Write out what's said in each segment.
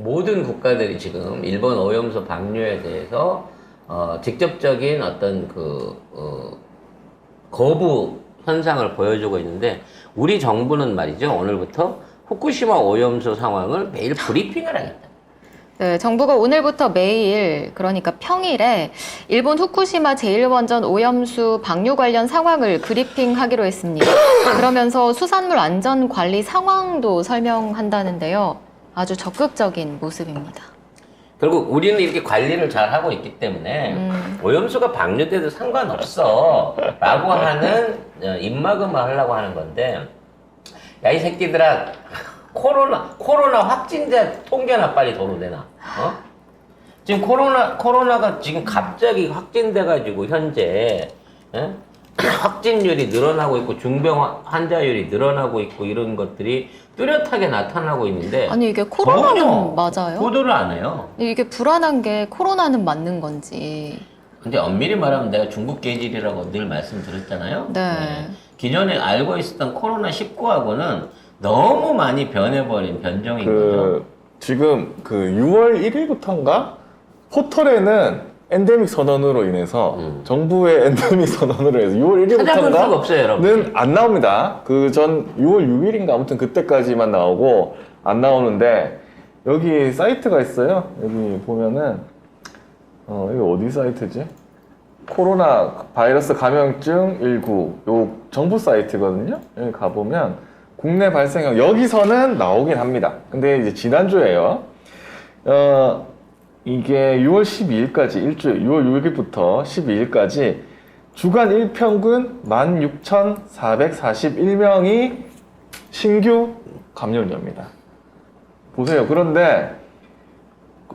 모든 국가들이 지금 일본 오염수 방류에 대해서 직접적인 어떤 거부 현상을 보여주고 있는데 우리 정부는 말이죠. 오늘부터 후쿠시마 오염수 상황을 매일 브리핑을 하겠다. 네, 정부가 오늘부터 매일, 그러니까 평일에 일본 후쿠시마 제1원전 오염수 방류 관련 상황을 브리핑하기로 했습니다. 그러면서 수산물 안전 관리 상황도 설명한다는데요. 아주 적극적인 모습입니다. 결국 우리는 이렇게 관리를 잘 하고 있기 때문에 오염수가 방류돼도 상관없어 라고 하는 입막음을 하려고 하는 건데, 야 이 새끼들아, 코로나 확진자 통계나 빨리 도로내놔. 지금 코로나가 지금 갑자기 확진돼가지고 현재 확진율이 늘어나고 있고 중병 환자율이 늘어나고 있고 이런 것들이 뚜렷하게 나타나고 있는데, 아니, 이게 코로나는 전혀 맞아요? 보도를 안 해요. 이게 불안한 게 코로나는 맞는 건지. 근데 엄밀히 말하면 내가 중국 계질이라고 늘 말씀드렸잖아요. 네. 기존에 알고 있었던 코로나19하고는 너무 많이 변해버린 변종인 거죠. 지금 6월 1일부터인가 포털에는 엔데믹 선언으로 인해서 정부의 엔데믹 선언으로 해서 6월 찾아볼 수가 1일부터인가는 없어요, 여러분. 안 나옵니다. 그 전 6월 6일인가 아무튼 그때까지만 나오고 안 나오는데, 여기 사이트가 있어요. 여기 보면은 이게 어디 사이트지? 코로나 바이러스 감염증 19 요 정부 사이트거든요. 여기 가보면 국내 발생형 여기서는 나오긴 합니다. 근데 이제 지난주에요. 이게 6월 12일까지 일주일 6월 6일부터 12일까지 주간 일평균 16,441명이 신규 감염자입니다. 보세요. 그런데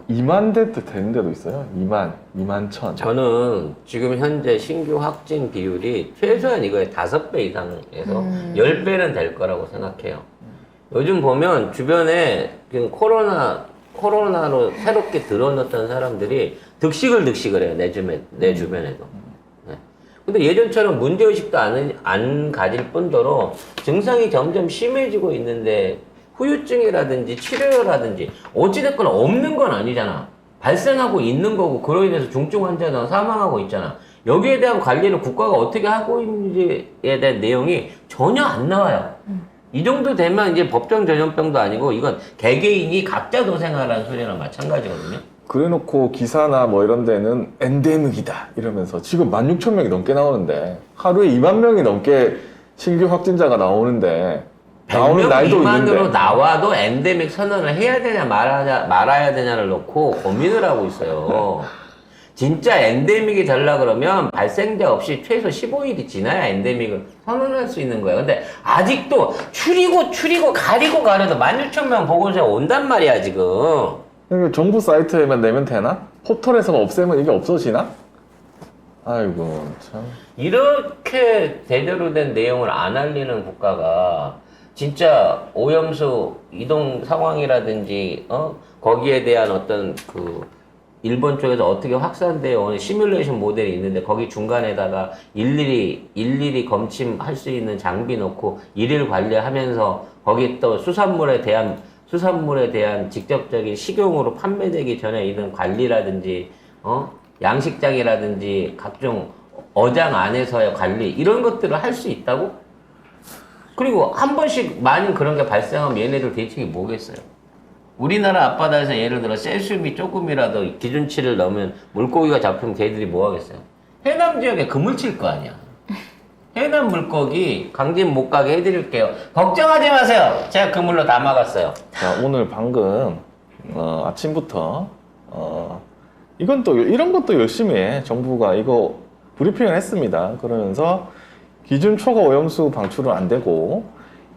2만 대도 되는 데도 있어요. 2만 천. 저는 지금 현재 신규 확진 비율이 최소한 이거의 5배 이상에서 10배는 될 거라고 생각해요. 요즘 보면 주변에 지금 코로나로 새롭게 들어왔던 사람들이 득식을 해요. 내 주변에도. 네. 근데 예전처럼 문제의식도 안 가질 뿐더러 증상이 점점 심해지고 있는데 후유증이라든지 치료라든지 어찌됐거나 없는 건 아니잖아. 발생하고 있는 거고, 그로 인해서 중증 환자가 사망하고 있잖아. 여기에 대한 관리를 국가가 어떻게 하고 있는지에 대한 내용이 전혀 안 나와요. 이 정도 되면 이제 법정 전염병도 아니고 이건 개개인이 각자 도생하라는 소리랑 마찬가지거든요. 그래놓고 기사나 뭐 이런 데는 엔데믹이다 이러면서 지금 16,000명이 넘게 나오는데, 하루에 2만 명이 넘게 신규 확진자가 나오는데, 나오는 100명 날도 미만으로 있는데 나와도 엔데믹 선언을 해야 되냐 말아야 되냐를 놓고 고민을 하고 있어요. 진짜 엔데믹이 되려 그러면 발생자 없이 최소 15일이 지나야 엔데믹을 선언할 수 있는 거예요. 근데 아직도 추리고 가려도 16,000명 보고서에 온단 말이야 지금. 이게 정부 사이트에만 내면 되나? 포털에서만 없애면 이게 없어지나? 아이고 참. 이렇게 제대로 된 내용을 안 알리는 국가가 진짜 오염수 이동 상황이라든지 거기에 대한 어떤 일본 쪽에서 어떻게 확산되어 오는 시뮬레이션 모델이 있는데, 거기 중간에다가 일일이 검침할 수 있는 장비 놓고 일일 관리하면서 거기 또 수산물에 대한 직접적인 식용으로 판매되기 전에 이런 관리라든지 양식장이라든지 각종 어장 안에서의 관리, 이런 것들을 할 수 있다고? 그리고 한 번씩 많은 그런 게 발생하면 얘네들 대책이 뭐겠어요? 우리나라 앞바다에서 예를 들어 세슘이 조금이라도 기준치를 넘으면 물고기가 잡히면 걔들이 뭐 하겠어요? 해남 지역에 그물 칠 거 아니야. 해남 물고기 강진 못 가게 해드릴게요. 걱정하지 마세요. 제가 그물로 다 막았어요. 자, 오늘 방금 아침부터 이건 또 이런 것도 열심히 해. 정부가 이거 브리핑을 했습니다. 그러면서 기준 초과 오염수 방출은 안 되고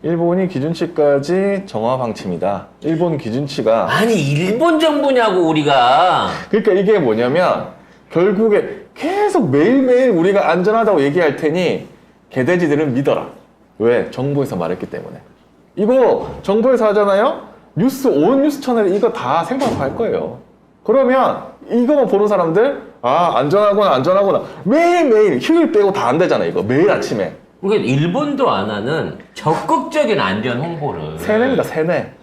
일본이 기준치까지 정화 방침이다. 일본 기준치가 아니 일본 정부냐고 우리가. 그러니까 이게 뭐냐면 결국에 계속 매일매일 우리가 안전하다고 얘기할 테니 개돼지들은 믿어라. 왜? 정부에서 말했기 때문에. 이거 정부에서 하잖아요. 온 뉴스 채널에 이거 다 생방송할 거예요. 그러면 이거만 보는 사람들 안전하구나 매일매일 휴일 빼고 다 안 되잖아. 이거 매일 아침에. 그러니까 일본도 안 하는 적극적인 안전 홍보를. 세뇌입니다. 세뇌.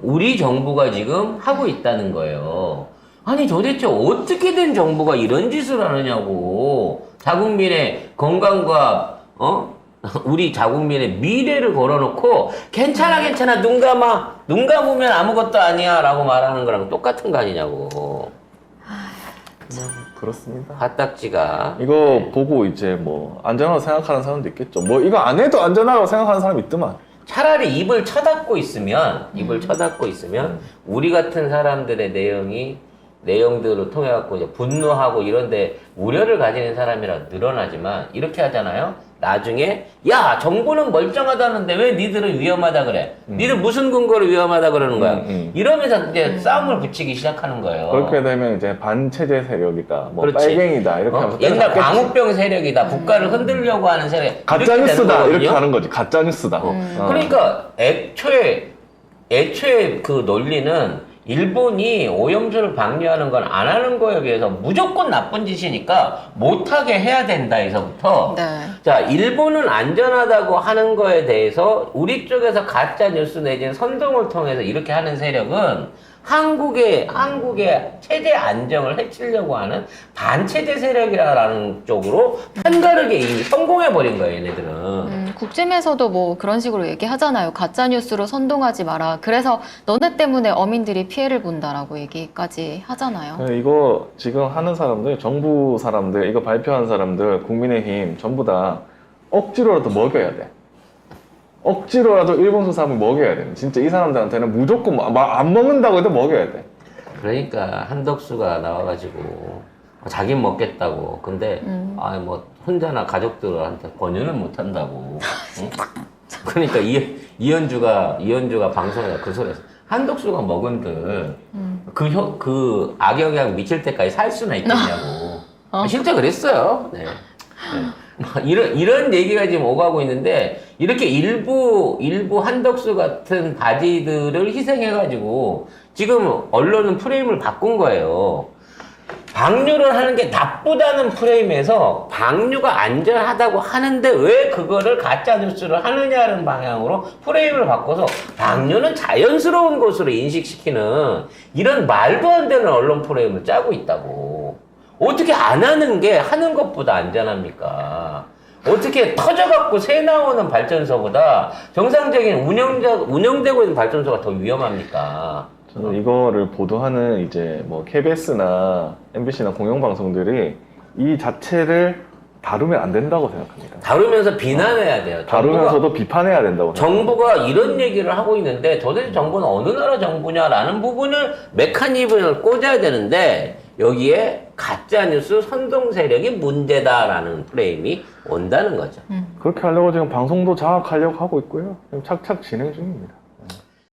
우리 정부가 지금 하고 있다는 거예요. 아니 도대체 어떻게 된 정부가 이런 짓을 하느냐고. 자국민의 건강과 우리 자국민의 미래를 걸어놓고 괜찮아 눈 감으면 아무것도 아니야 라고 말하는 거랑 똑같은 거 아니냐고. 그렇습니다. 화딱지가. 이거 보고 이제 뭐 안전하다고 생각하는 사람도 있겠죠. 뭐 이거 안 해도 안전하다고 생각하는 사람이 있더만. 차라리 입을 쳐닫고 있으면 우리 같은 사람들의 내용들을 통해 갖고 이제 분노하고 이런데 우려를 가지는 사람이라 늘어나지만 이렇게 하잖아요. 나중에 야 정부는 멀쩡하다는데 왜 니들은 위험하다 그래? 니들 무슨 근거로 위험하다 그러는 거야? 이러면서 이제 싸움을 붙이기 시작하는 거예요. 그렇게 되면 이제 반체제 세력이다, 뭐 그렇지. 빨갱이다 이렇게 하면서 옛날 때려잡겠지. 광우병 세력이다, 국가를 흔들려고 하는 세력. 가짜 이렇게 뉴스다 되는 이렇게 거거든요. 하는 거지. 가짜 뉴스다. 그러니까 애초에 그 논리는 일본이 오염수를 방류하는 건 안 하는 거에 비해서 무조건 나쁜 짓이니까 못하게 해야 된다에서부터 네. 자, 일본은 안전하다고 하는 거에 대해서 우리 쪽에서 가짜 뉴스 내지는 선동을 통해서 이렇게 하는 세력은 한국의 체제 안정을 해치려고 하는 반체제 세력이라는 쪽으로 편가르게 이미 성공해버린 거예요, 얘네들은. 국짐에서도 뭐 그런 식으로 얘기하잖아요. 가짜 뉴스로 선동하지 마라. 그래서 너네 때문에 어민들이 피해를 본다라고 얘기까지 하잖아요. 이거 지금 하는 사람들, 정부 사람들, 이거 발표한 사람들, 국민의힘 전부 다 억지로라도 먹여야 돼. 억지로라도 일본 수산물 먹여야 돼. 진짜 이 사람들한테는 무조건 안 먹는다고 해도 먹여야 돼. 그러니까 한덕수가 나와가지고 자긴 먹겠다고. 근데 뭐 혼자나 가족들한테 권유는 못 한다고. 응? 그러니까 이현주가 방송에서 그 소리 했어. 한덕수가 먹은들 그 악영향 미칠 때까지 살 수나 있겠냐고. 실제 그랬어요. 네. 이런 얘기가 지금 오가고 있는데 이렇게 일부 한덕수 같은 바지들을 희생해가지고 지금 언론은 프레임을 바꾼 거예요. 방류를 하는 게 나쁘다는 프레임에서 방류가 안전하다고 하는데 왜 그거를 가짜뉴스를 하느냐는 방향으로 프레임을 바꿔서 방류는 자연스러운 것으로 인식시키는 이런 말도 안 되는 언론 프레임을 짜고 있다고. 어떻게 안 하는 게 하는 것보다 안전합니까? 어떻게 터져갖고 새 나오는 발전소보다 정상적인 운영되고 있는 발전소가 더 위험합니까? 저는 이거를 보도하는 이제 뭐 KBS나 MBC나 공영방송들이 이 자체를 다루면 안 된다고 생각합니다. 다루면서 비난해야 돼요. 다루면서도 비판해야 된다고 생각합니다. 정부가 이런 얘기를 하고 있는데 도대체 정부는 어느 나라 정부냐라는 부분을 메커니즘을 꽂아야 되는데 여기에 가짜뉴스 선동 세력이 문제다라는 프레임이 온다는 거죠. 그렇게 하려고 지금 방송도 장악하려고 하고 있고요. 지금 착착 진행 중입니다.